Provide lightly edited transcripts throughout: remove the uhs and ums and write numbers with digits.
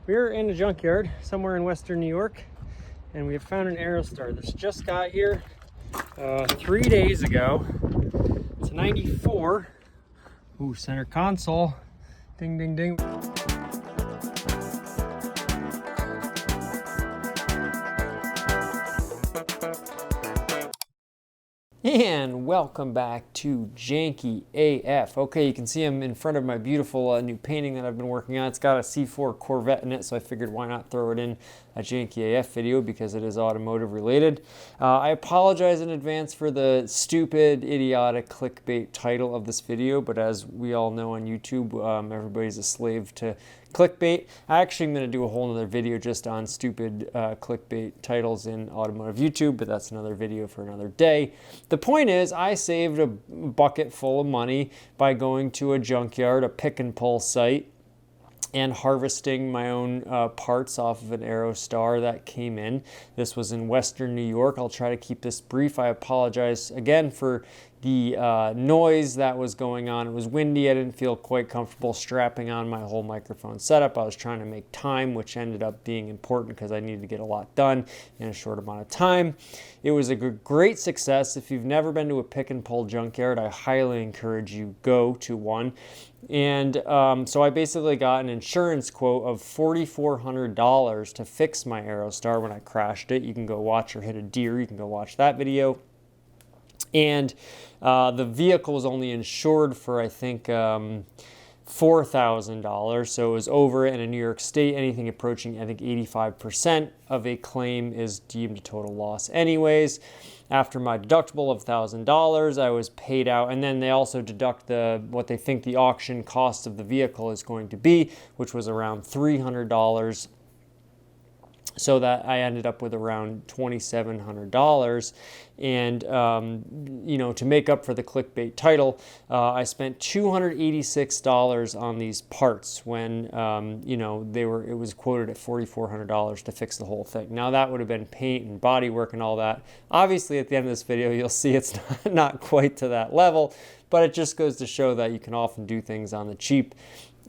We're in a junkyard somewhere in Western New York, and we have found an Aerostar that's just got here 3 days ago. It's a 94. Ooh, center console. Ding, ding, ding. And welcome back to Janky AF. Okay, you can see I'm in front of my beautiful new painting that I've been working on. It's got a C4 Corvette in it, so I figured why not throw it in a Janky AF video because it is automotive related. I apologize in advance for the stupid, idiotic clickbait title of this video, but as we all know on YouTube, everybody's a slave to clickbait. I actually am going to do a whole other video just on stupid clickbait titles in automotive YouTube, but that's another video for another day. The point is, I saved a bucket full of money by going to a junkyard, a pick and pull site, and harvesting my own parts off of an Aerostar that came in. This was in Western New York. I'll try to keep this brief. I apologize again for the noise that was going on. It was windy. I didn't feel quite comfortable strapping on my whole microphone setup. I was trying to make time, which ended up being important because I needed to get a lot done in a short amount of time. It was a great success. If you've never been to a pick and pull junkyard, I highly encourage you go to one. And so I basically got an insurance quote of $4,400 to fix my Aerostar when I crashed it. You can go watch or hit a deer. You can go watch that video. And the vehicle was only insured for, I think, $4,000. So it was over it. And in New York State, anything approaching, I think, 85% of a claim is deemed a total loss anyways. After my deductible of $1,000, I was paid out. And then they also deduct what they think the auction cost of the vehicle is going to be, which was around $300. So that I ended up with around $2,700. And, you know, to make up for the clickbait title, I spent $286 on these parts when, you know, it was quoted at $4,400 to fix the whole thing. Now that would have been paint and body work and all that. Obviously at the end of this video, you'll see it's not quite to that level, but it just goes to show that you can often do things on the cheap.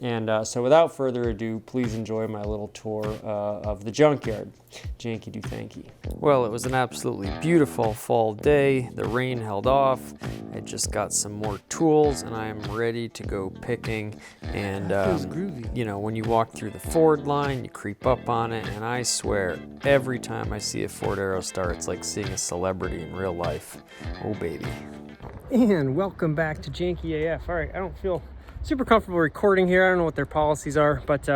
And so without further ado, please enjoy my little tour of the junkyard. Janky do thanky. Well, it was an absolutely beautiful fall day. The rain held off. I just got some more tools and I am ready to go picking. And you know, when you walk through the Ford line, you creep up on it, and I swear every time I see a Ford Aerostar, it's like seeing a celebrity in real life. Oh baby. And welcome back to Janky AF. All right, I don't feel super comfortable recording here. I don't know what their policies are, but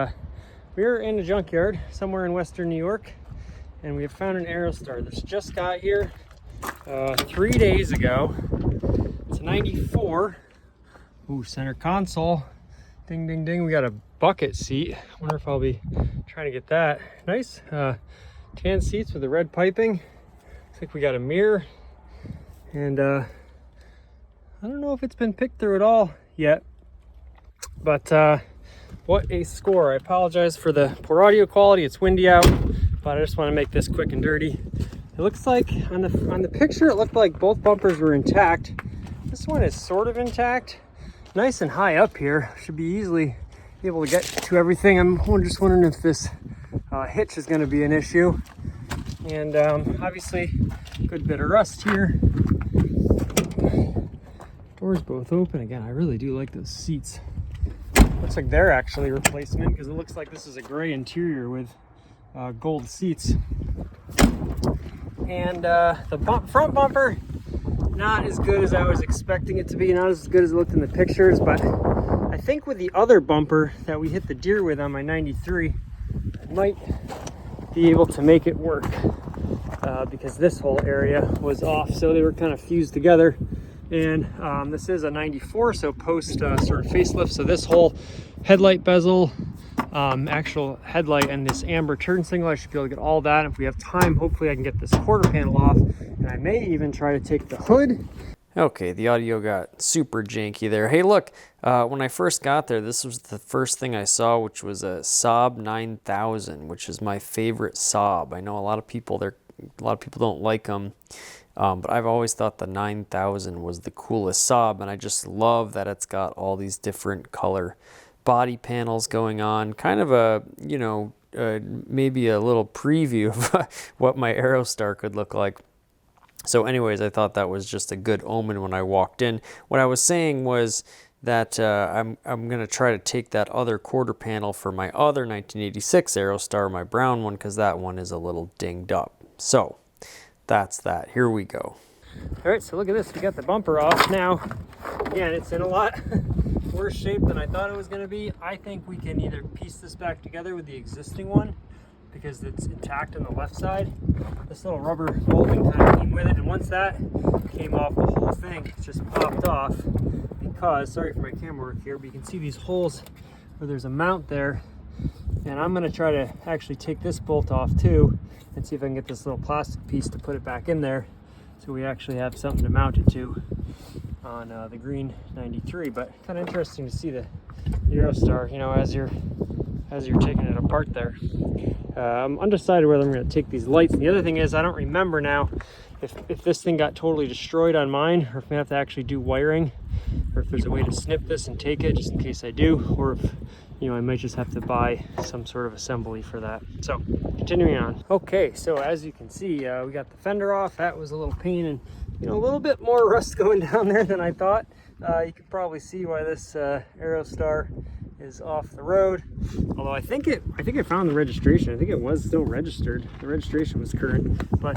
we're in a junkyard somewhere in Western New York, and we have found an Aerostar that's just got here 3 days ago. It's a 94. Ooh, center console. Ding, ding, ding. We got a bucket seat. I wonder if I'll be trying to get that. Nice tan seats with the red piping. Looks like we got a mirror, and I don't know if it's been picked through at all yet. But what a score. I apologize for the poor audio quality. It's windy out, but I just want to make this quick and dirty. It looks like on the picture, it looked like both bumpers were intact. This one is sort of intact. Nice and high up here. Should be easily able to get to everything. I'm just wondering if this hitch is going to be an issue. And obviously, good bit of rust here. Doors both open. Again, I really do like those seats. Looks like they're actually replacement because it looks like this is a gray interior with gold seats. And the front bumper, not as good as I was expecting it to be, not as good as it looked in the pictures, but I think with the other bumper that we hit the deer with on my 93, I might be able to make it work because this whole area was off, so they were kind of fused together. And this is a 94, so post sort of facelift. So this whole headlight bezel, actual headlight, and this amber turn signal, I should be able to get all that. If we have time, hopefully I can get this quarter panel off, and I may even try to take the hood. Okay, the audio got super janky there. Hey, look, when I first got there, this was the first thing I saw, which was a Saab 9000, which is my favorite Saab. I know a lot of people don't like them. But I've always thought the 9000 was the coolest Saab, and I just love that it's got all these different color body panels going on. Kind of a, you know, maybe a little preview of what my Aerostar could look like. So anyways, I thought that was just a good omen when I walked in. What I was saying was that I'm going to try to take that other quarter panel for my other 1986 Aerostar, my brown one, because that one is a little dinged up. So that's that. Here we go. All right, so look at this. We got the bumper off now. Again, it's in a lot worse shape than I thought it was going to be. I think we can either piece this back together with the existing one because it's intact on the left side. This little rubber molding kind of came with it, and once that came off, the whole thing just popped off because, sorry for my camera work here, but you can see these holes where there's a mount there, and I'm going to try to actually take this bolt off too and see if I can get this little plastic piece to put it back in there so we actually have something to mount it to on the green 93. But kind of interesting to see the Aerostar, you know, as you're taking it apart there. I'm undecided whether I'm going to take these lights. And the other thing is, I don't remember now if this thing got totally destroyed on mine, or if we have to actually do wiring, or if there's a way to snip this and take it just in case I do, or if, you know, I might just have to buy some sort of assembly for that. So continuing on. Okay, so as you can see, we got the fender off. That was a little pain, and you know, a little bit more rust going down there than I thought. You can probably see why this Aerostar is off the road. Although I think I found the registration. I think it was still registered. The registration was current, but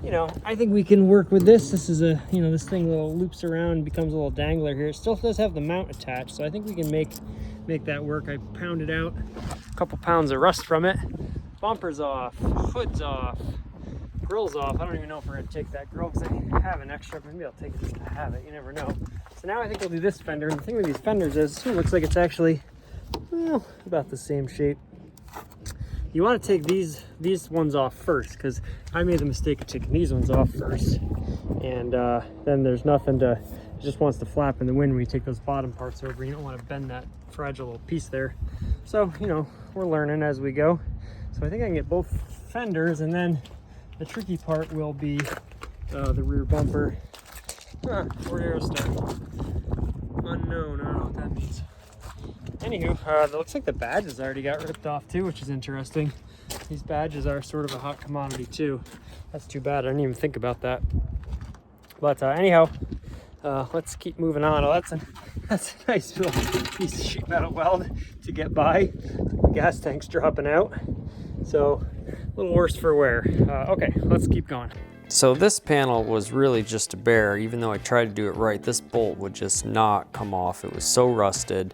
you know, I think we can work with this. This is a, you know, this thing little loops around and becomes a little dangler here. It still does have the mount attached, so I think we can make that work. I pounded out a couple pounds of rust from it. Bumper's off, hood's off, grill's off. I don't even know if we're gonna take that grill because I have an extra. Maybe I'll take it just to have it. You never know. So now I think we'll do this fender. And the thing with these fenders is, it looks like it's actually, well, about the same shape. You want to take these ones off first, because I made the mistake of taking these ones off first, and then there's nothing to, it just wants to flap in the wind when you take those bottom parts over. You don't want to bend that fragile little piece there. So, you know, we're learning as we go. So I think I can get both fenders, and then the tricky part will be the rear bumper. Ford Aerostar. Unknown, I don't know what that means. Anywho, it looks like the badges already got ripped off too, which is interesting. These badges are sort of a hot commodity too. That's too bad, I didn't even think about that. But anyhow, let's keep moving on. Oh, that's a nice little piece of sheet metal weld to get by. The gas tank's dropping out, so a little worse for wear. Okay, let's keep going. So this panel was really just a bear. Even though I tried to do it right, this bolt would just not come off. It was so rusted,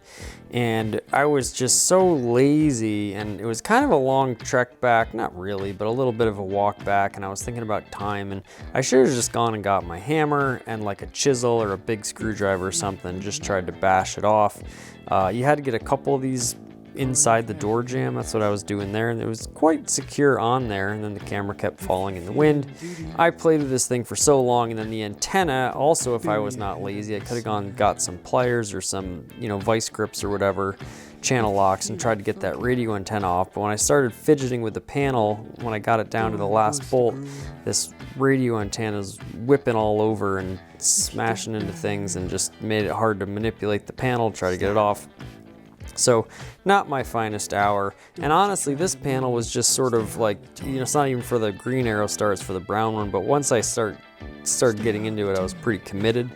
and I was just so lazy, and it was kind of a long trek back, not really, but a little bit of a walk back, and I was thinking about time, and I should have just gone and got my hammer and like a chisel or a big screwdriver or something, just tried to bash it off. You had to get a couple of these inside the door jamb. That's what I was doing there, and it was quite secure on there, and then the camera kept falling in the wind. I played with this thing for so long, and then the antenna also, if I was not lazy, I could have gone and got some pliers or some, you know, vice grips or whatever, channel locks, and tried to get that radio antenna off. But when I started fidgeting with the panel, when I got it down to the last bolt, this radio antenna is whipping all over and smashing into things, and just made it hard to manipulate the panel, try to get it off. So not my finest hour, and honestly this panel was just sort of like, you know, it's not even for the green Aerostar, it's for the brown one, but once I started getting into it, I was pretty committed.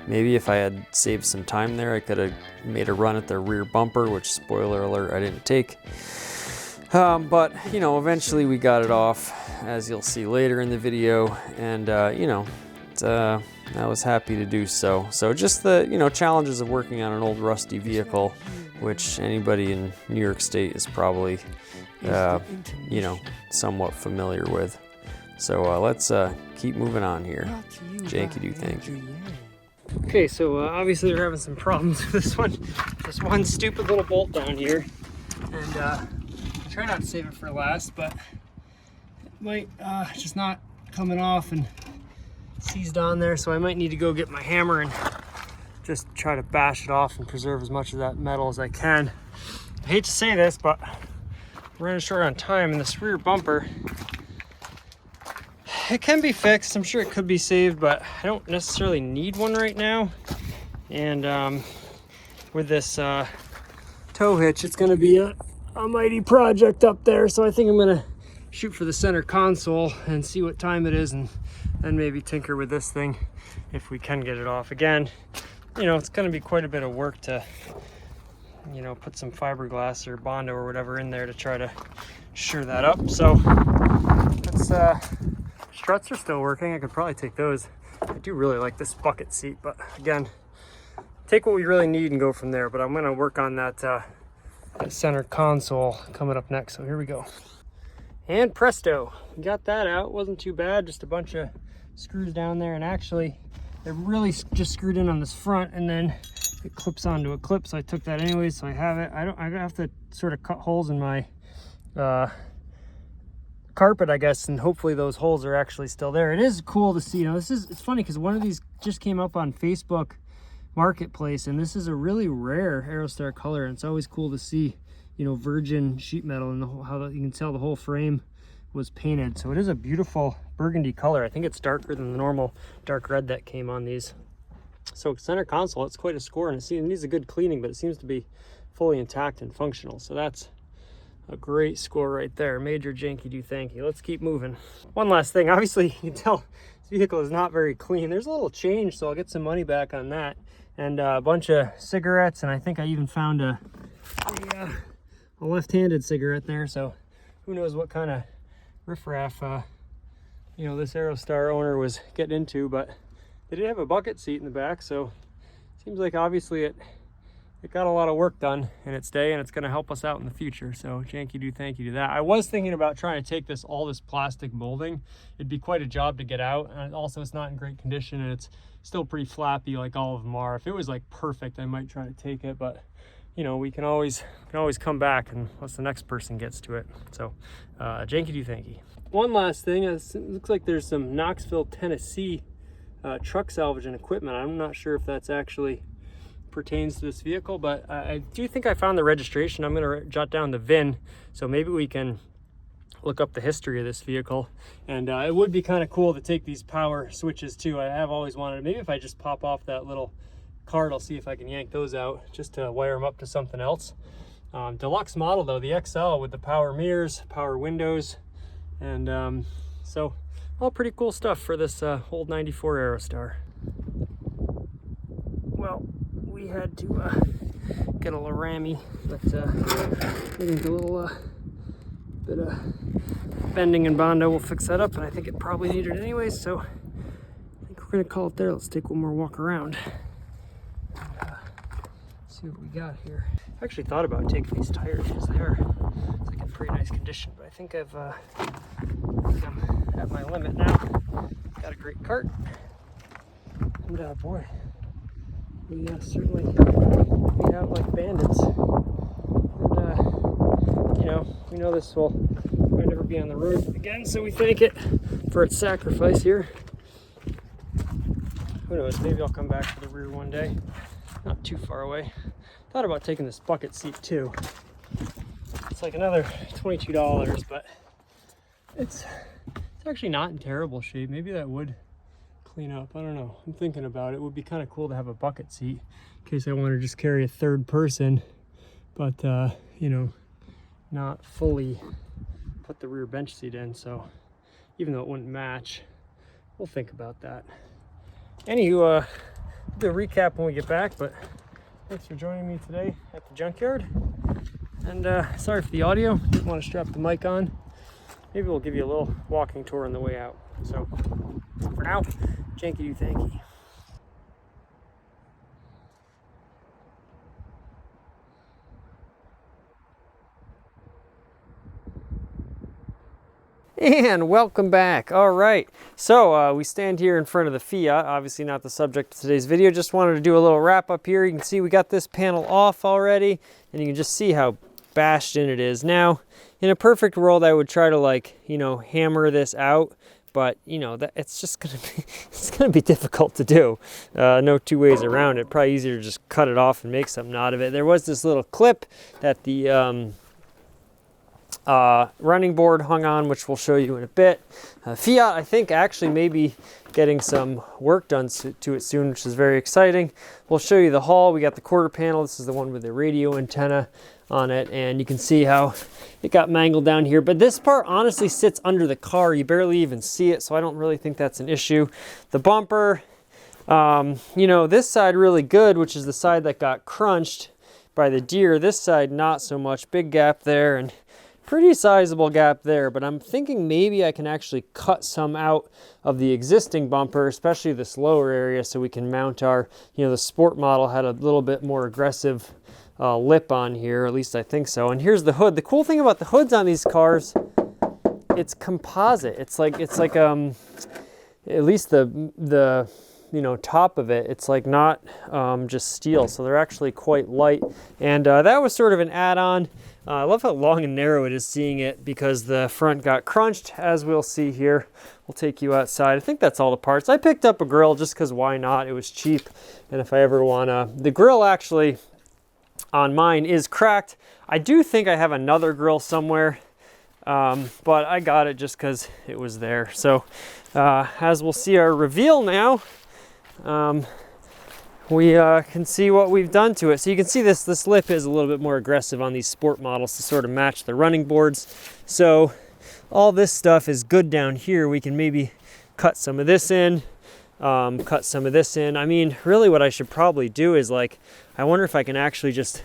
Maybe if I had saved some time there, I could have made a run at the rear bumper, which, spoiler alert, I didn't take. But, you know, eventually we got it off, as you'll see later in the video, and, you know, I was happy to do so. So just the, you know, challenges of working on an old rusty vehicle, which anybody in New York State is probably, you know, somewhat familiar with. So let's keep moving on here. Janky, do you think? Okay, so obviously we're having some problems with this one. This one stupid little bolt down here, and I try not to save it for last, but it might just not coming off and seized on there, so I might need to go get my hammer and just try to bash it off and preserve as much of that metal as I can. I hate to say this, but we're running short on time, and this rear bumper, it can be fixed. I'm sure it could be saved, but I don't necessarily need one right now. And with this tow hitch, it's going to be a a mighty project up there. So I think I'm gonna shoot for the center console and see what time it is, and then maybe tinker with this thing if we can get it off. Again, you know, it's gonna be quite a bit of work to, you know, put some fiberglass or Bondo or whatever in there to try to sure that up. So let's, struts are still working. I could probably take those. I do really like this bucket seat, but again, take what we really need and go from there. But I'm gonna work on that, that center console coming up next. So here we go. And presto, we got that out. Wasn't too bad, just a bunch of screws down there, and actually they're really just screwed in on this front, and then it clips onto a clip, so I took that anyway, so I have it. I have to sort of cut holes in my carpet, I guess, and hopefully those holes are actually still there. It is cool to see. You know, it's funny because one of these just came up on Facebook Marketplace, and this is a really rare Aerostar color, and it's always cool to see, you know, virgin sheet metal, and how you can tell the whole frame was painted. So it is a beautiful burgundy color. I think it's darker than the normal dark red that came on these. So center console, it's quite a score, and it needs a good cleaning, but it seems to be fully intact and functional. So that's a great score right there. Major Janky do thank you. Let's keep moving. One last thing, obviously you can tell this vehicle is not very clean. There's a little change, so I'll get some money back on that. And a bunch of cigarettes, and I think I even found a left-handed cigarette there, so who knows what kind of riffraff you know, this Aerostar owner was getting into. But they did have a bucket seat in the back, so seems like obviously it got a lot of work done in its day, and it's going to help us out in the future. So Janky do thank you to that. I was thinking about trying to take all this plastic molding. It'd be quite a job to get out, and also it's not in great condition, and it's still pretty flappy like all of them are. If it was like perfect, I might try to take it, but you know, we can always come back and once the next person gets to it. So Janky do thank you. One last thing, it looks like there's some Knoxville, Tennessee truck salvage and equipment. I'm not sure if that's actually pertains to this vehicle, but I do think I found the registration. I'm going to jot down the VIN, so maybe we can look up the history of this vehicle. And it would be kind of cool to take these power switches too. I have always wanted, maybe if I just pop off that little card, I'll see if I can yank those out just to wire them up to something else. Deluxe model though, the XL with the power mirrors, power windows, and so all pretty cool stuff for this old 94 Aerostar. Well, we had to get a little rammy, but I think a little bit of bending and Bondo will fix that up, and I think it probably needed it anyways, so I think we're gonna call it there. Let's take one more walk around. See what we got here. I actually thought about taking these tires because they are, it's like in pretty nice condition, but I think I'm at my limit now. Got a great cart, and boy, we certainly beat out like bandits. And you know, we know this will probably never be on the road again, so we thank it for its sacrifice here. Who knows, maybe I'll come back for the rear one day. Not too far away. Thought about taking this bucket seat too. It's like another $22, but it's actually not in terrible shape. Maybe that would clean up. I don't know. I'm thinking about it. It would be kind of cool to have a bucket seat in case I want to just carry a third person, but you know, not fully put the rear bench seat in. So even though it wouldn't match, we'll think about that. Anywho, do a recap when we get back, but thanks for joining me today at the junkyard. And sorry for the audio, didn't want to strap the mic on. Maybe we'll give you a little walking tour on the way out. So for now, Janky do thank you. And welcome back. All right, so we stand here in front of the Fiat, obviously not the subject of today's video. Just wanted to do a little wrap up here. You can see we got this panel off already, and you can just see how bashed in it is. Now, in a perfect world, I would try to, like, you know, hammer this out, but you know, that it's just gonna be difficult to do. No two ways around it. Probably easier to just cut it off and make something out of it. There was this little clip that the running board hung on, which we'll show you in a bit. Fiat, I think, actually maybe getting some work done to it soon, which is very exciting. We'll show you the hull. We got the quarter panel. This is the one with the radio antenna on it, and you can see how it got mangled down here. But this part honestly sits under the car. You barely even see it, so I don't really think that's an issue. The bumper, you know, this side really good, which is the side that got crunched by the deer. This side not so much. Big gap there and pretty sizable gap there, but I'm thinking maybe I can actually cut some out of the existing bumper, especially this lower area, so we can mount our, you know, the Sport model had a little bit more aggressive lip on here, at least I think so. And here's the hood. The cool thing about the hoods on these cars, it's composite. It's like at least the you know, top of it, it's like not just steel, so they're actually quite light. And that was sort of an add-on. I love how long and narrow it is seeing it, because the front got crunched, as we'll see here. We'll take you outside. I think that's all the parts. I picked up a grill just because why not? It was cheap, and if I ever wanna, the grill actually on mine is cracked. I do think I have another grill somewhere, but I got it just because it was there. So as we'll see our reveal now, we can see what we've done to it. So you can see this lip is a little bit more aggressive on these Sport models to sort of match the running boards. So all this stuff is good down here. We can maybe cut some of this in, cut some of this in. I mean, really what I should probably do is, like, I wonder if I can actually just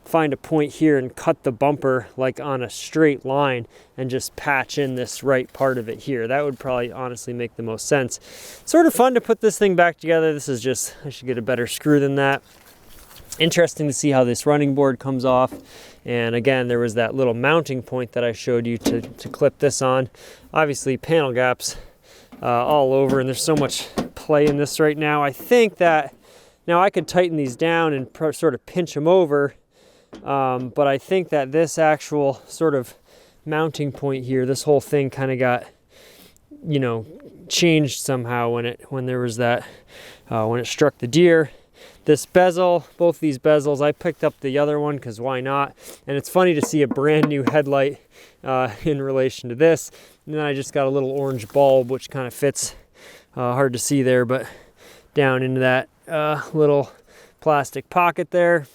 find a point here and cut the bumper like on a straight line and just patch in this right part of it here. That would probably honestly make the most sense. Sort of fun to put this thing back together. This is just, I should get a better screw than that. Interesting to see how this running board comes off. And again, there was that little mounting point that I showed you to clip this on. Obviously panel gaps all over, and there's so much play in this right now. I think that now I could tighten these down and sort of pinch them over. But I think that this actual sort of mounting point here, this whole thing kind of got, you know, changed somehow when there was that, when it struck the deer. This bezel, both these bezels, I picked up the other one because why not? And it's funny to see a brand new headlight in relation to this. And then I just got a little orange bulb, which kind of fits, hard to see there, but down into that little plastic pocket there.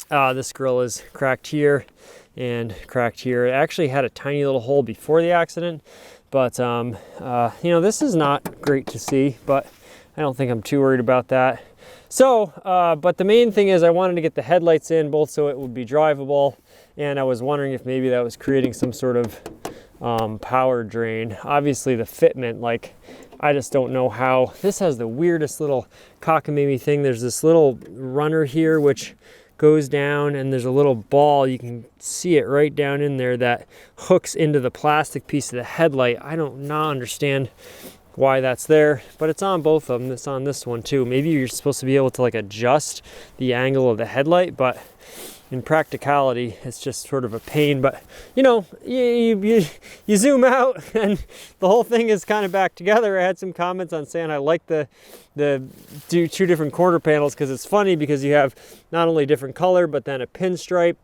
This grill is cracked here and cracked here. It actually had a tiny little hole before the accident, but you know, this is not great to see, but I don't think I'm too worried about that. So, but the main thing is I wanted to get the headlights in, both so it would be drivable, and I was wondering if maybe that was creating some sort of power drain. Obviously the fitment, like, I just don't know how. This has the weirdest little cockamamie thing. There's this little runner here which goes down, and there's a little ball, you can see it right down in there, that hooks into the plastic piece of the headlight. I don't not understand why that's there, but it's on both of them. It's on this one too. Maybe you're supposed to be able to like adjust the angle of the headlight, but in practicality it's just sort of a pain. But you know, you zoom out and the whole thing is kind of back together. I had some comments on saying I like the two different quarter panels, because it's funny because you have not only different color but then a pinstripe,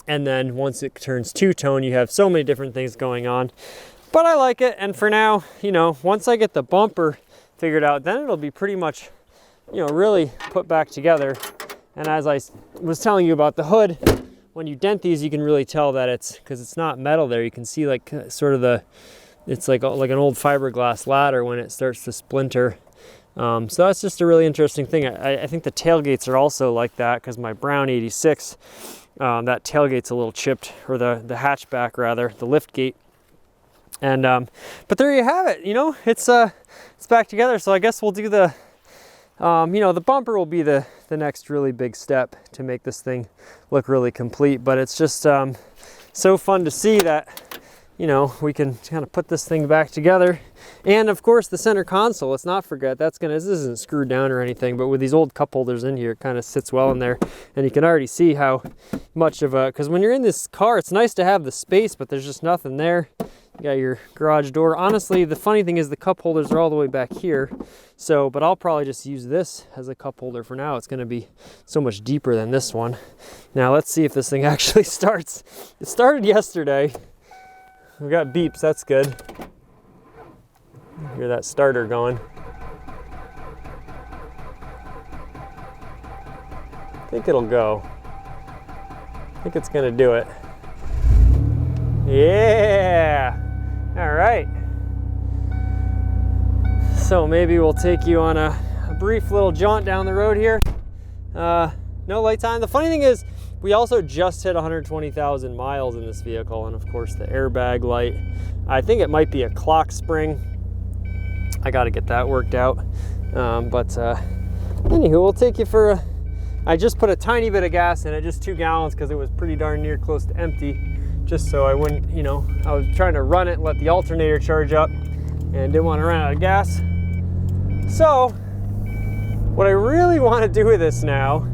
and then once it turns two-tone you have so many different things going on. But I like it, and for now, you know, once I get the bumper figured out, then it'll be pretty much, you know, really put back together. And as I was telling you about the hood, when you dent these, you can really tell that it's, because it's not metal there, you can see like sort of it's like an old fiberglass ladder when it starts to splinter. So that's just a really interesting thing. I think the tailgates are also like that, because my brown 86, that tailgate's a little chipped, or the hatchback rather, the lift gate. And but there you have it. You know, it's back together. So I guess we'll do the you know, the bumper will be the next really big step to make this thing look really complete. But it's just so fun to see that, you know, we can kind of put this thing back together. And of course the center console, let's not forget, this isn't screwed down or anything, but with these old cup holders in here, it kind of sits well in there. And you can already see how much of because when you're in this car, it's nice to have the space, but there's just nothing there. You got your garage door. Honestly, the funny thing is the cup holders are all the way back here. So, but I'll probably just use this as a cup holder for now. It's going to be so much deeper than this one. Now let's see if this thing actually starts. It started yesterday. We got beeps, that's good. Hear that starter going. I think it'll go. think it's gonna do it. Yeah, all right. So maybe we'll take you on a brief little jaunt down the road here. No light time. The funny thing is, we also just hit 120,000 miles in this vehicle, and of course the airbag light. I think it might be a clock spring. I got to get that worked out. Anywho, we'll take you for I just put a tiny bit of gas in it, just 2 gallons, because it was pretty darn near close to empty, just so I wouldn't, you know, I was trying to run it and let the alternator charge up and didn't want to run out of gas. So what I really want to do with this now,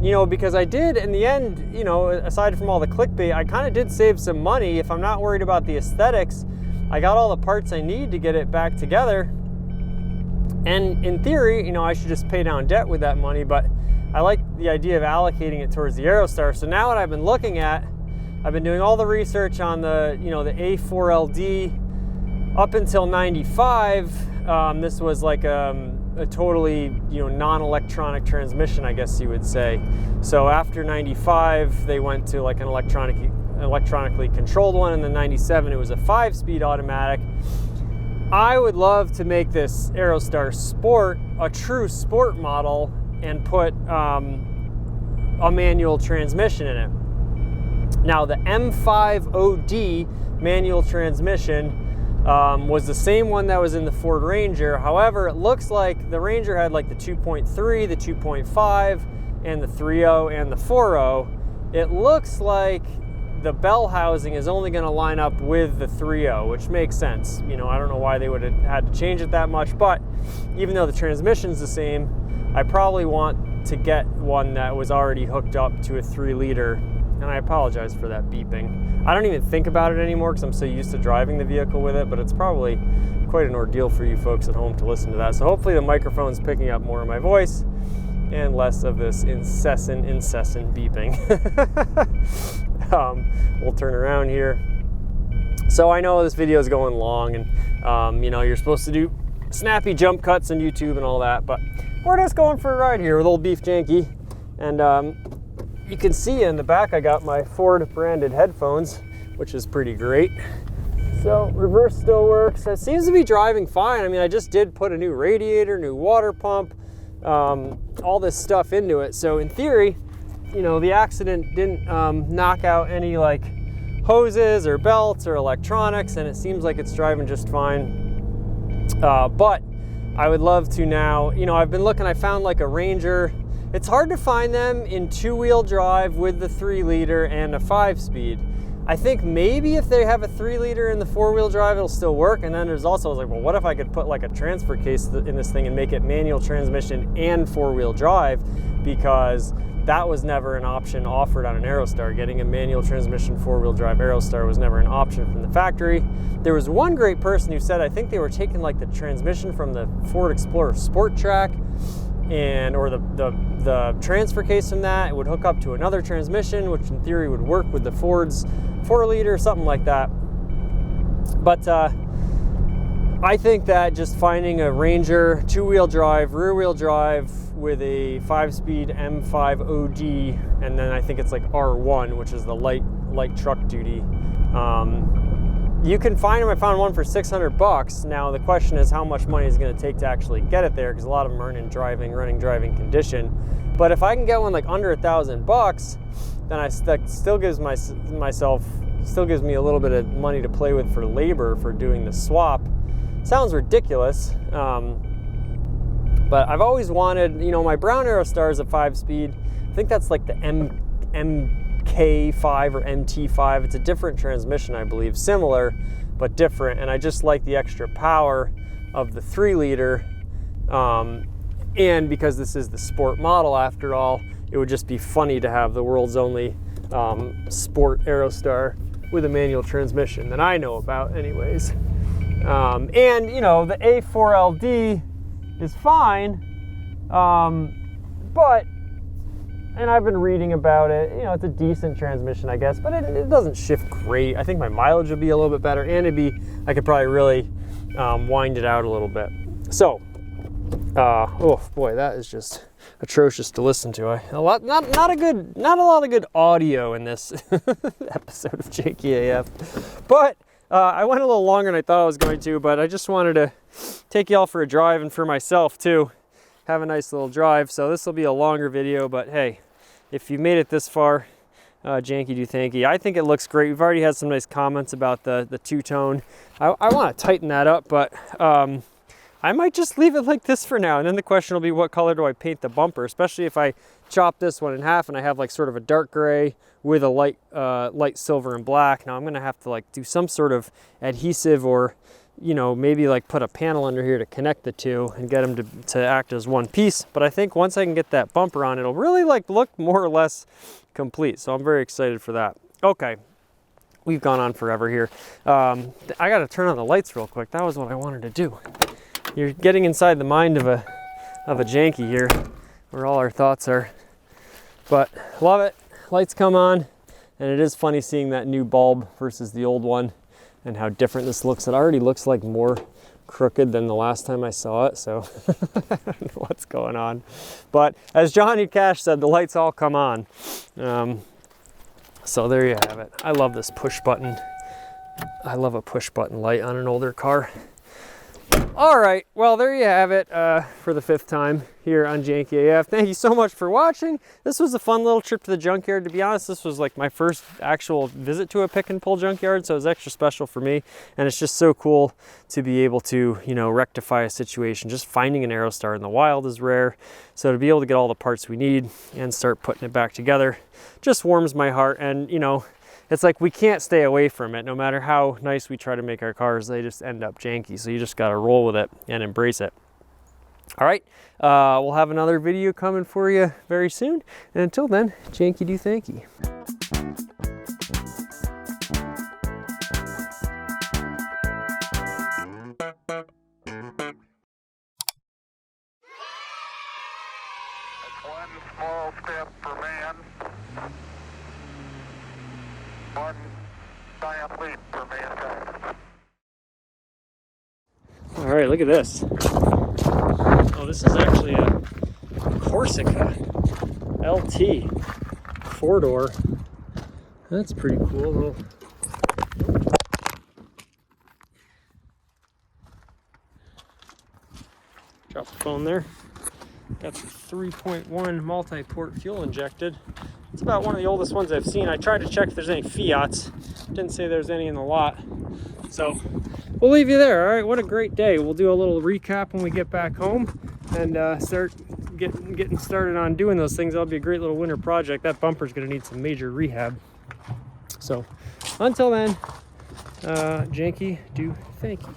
you know, because I did in the end, you know, aside from all the clickbait, I kind of did save some money. If I'm not worried about the aesthetics, I got all the parts I need to get it back together. And in theory, you know, I should just pay down debt with that money, but I like the idea of allocating it towards the Aerostar. So now what I've been looking at, I've been doing all the research on the, you know, the A4LD up until 95. This was like a totally, you know, non-electronic transmission, I guess you would say. So after 95, they went to like an electronically controlled one, and then 97, it was a 5-speed automatic. I would love to make this Aerostar Sport a true sport model and put a manual transmission in it. Now the M5OD manual transmission was the same one that was in the Ford Ranger. However, it looks like the Ranger had like the 2.3, the 2.5, and the 3.0 and the 4.0. It looks like the bell housing is only going to line up with the 3.0, which makes sense. You know, I don't know why they would have had to change it that much, but even though the transmission's the same, I probably want to get one that was already hooked up to a 3-liter. And I apologize for that beeping. I don't even think about it anymore because I'm so used to driving the vehicle with it, but it's probably quite an ordeal for you folks at home to listen to that. So hopefully the microphone's picking up more of my voice and less of this incessant beeping. We'll turn around here. So I know this video is going long, and you know, you're supposed to do snappy jump cuts on YouTube and all that, but we're just going for a ride here with old Beef Janky. And you can see in the back I got my Ford branded headphones, which is pretty great. So reverse still works. It seems to be driving fine. I mean, I just did put a new radiator, new water pump, all this stuff into it. So in theory, you know, the accident didn't knock out any like hoses or belts or electronics, and it seems like it's driving just fine. But I would love to now, you know, I've been looking, I found like a Ranger. It's hard to find them in 2-wheel drive with the 3-liter and a 5-speed. I think maybe if they have a 3-liter in the 4-wheel drive, it'll still work. And then there's also, I was like, well, what if I could put like a transfer case in this thing and make it manual transmission and 4-wheel drive? Because that was never an option offered on an Aerostar. Getting a manual transmission 4-wheel drive Aerostar was never an option from the factory. There was one great person who said, I think they were taking like the transmission from the Ford Explorer Sport Track, or the transfer case from that. It would hook up to another transmission, which in theory would work with the Ford's 4-liter, something like that. But I think that just finding a Ranger 2-wheel drive, rear-wheel drive with a 5-speed M5OD, and then I think it's like R1, which is the light truck duty. You can find them. I found one for $600. Now the question is, how much money is it going to take to actually get it there? Because a lot of them aren't in running driving condition. But if I can get one like under $1,000, then that still gives gives me a little bit of money to play with for labor for doing the swap. Sounds ridiculous, but I've always wanted, you know, my brown Aerostar is a 5-speed. I think that's like the MK5 or MT5. It's a different transmission, I believe, similar but different, and I just like the extra power of the 3-liter. And because this is the sport model after all, it would just be funny to have the world's only sport Aerostar with a manual transmission that I know about anyways. And you know, the A4LD is fine, but, and I've been reading about it, you know, it's a decent transmission, I guess, but it doesn't shift great. I think my mileage would be a little bit better, and I could probably really wind it out a little bit. So Oh boy, that is just atrocious to listen to. Not a lot of good audio in this episode of Janky AF. But I went a little longer than I thought I was going to, but I just wanted to take y'all for a drive, and for myself too, have a nice little drive. So this will be a longer video, but hey, if you made it this far, Janky do thanky. I think it looks great. We've already had some nice comments about the two-tone. I want to tighten that up, but I might just leave it like this for now. And then the question will be, what color do I paint the bumper? Especially if I chop this one in half and I have like sort of a dark gray with a light silver and black. Now I'm gonna have to like do some sort of adhesive, or you know, maybe like put a panel under here to connect the two and get them to act as one piece. But I think once I can get that bumper on, it'll really like look more or less complete. So I'm very excited for that. Okay, we've gone on forever here. I gotta turn on the lights real quick. That was what I wanted to do. You're getting inside the mind of a Janky here, where all our thoughts are. But love it. Lights come on, and it is funny seeing that new bulb versus the old one and how different this looks. It already looks like more crooked than the last time I saw it, so I don't know what's going on. But as Johnny Cash said, the lights all come on. So there you have it. I love this push button. I love a push button light on an older car. All right, well, there you have it for the 5th time here on Janky AF. Thank you so much for watching. This was a fun little trip to the junkyard. To be honest, this was like my first actual visit to a pick and pull junkyard, so it was extra special for me. And it's just so cool to be able to, you know, rectify a situation. Just finding an Aerostar in the wild is rare. So to be able to get all the parts we need and start putting it back together just warms my heart. And, you know, it's like we can't stay away from it. No matter how nice we try to make our cars, they just end up janky. So you just got to roll with it and embrace it. All right, we'll have another video coming for you very soon. And until then, Janky do thanky. One small step for man, one giant leap for mankind. All right, look at this. Oh, this is actually a Corsica LT 4-door. That's pretty cool. Little... Drop the phone there. Got the 3.1 multi-port fuel injected. It's about one of the oldest ones I've seen. I tried to check if there's any Fiats. Didn't say there's any in the lot. So we'll leave you there. All right, what a great day. We'll do a little recap when we get back home and start getting started on doing those things. That'll be a great little winter project. That bumper's gonna need some major rehab. So until then, Janky do thanky.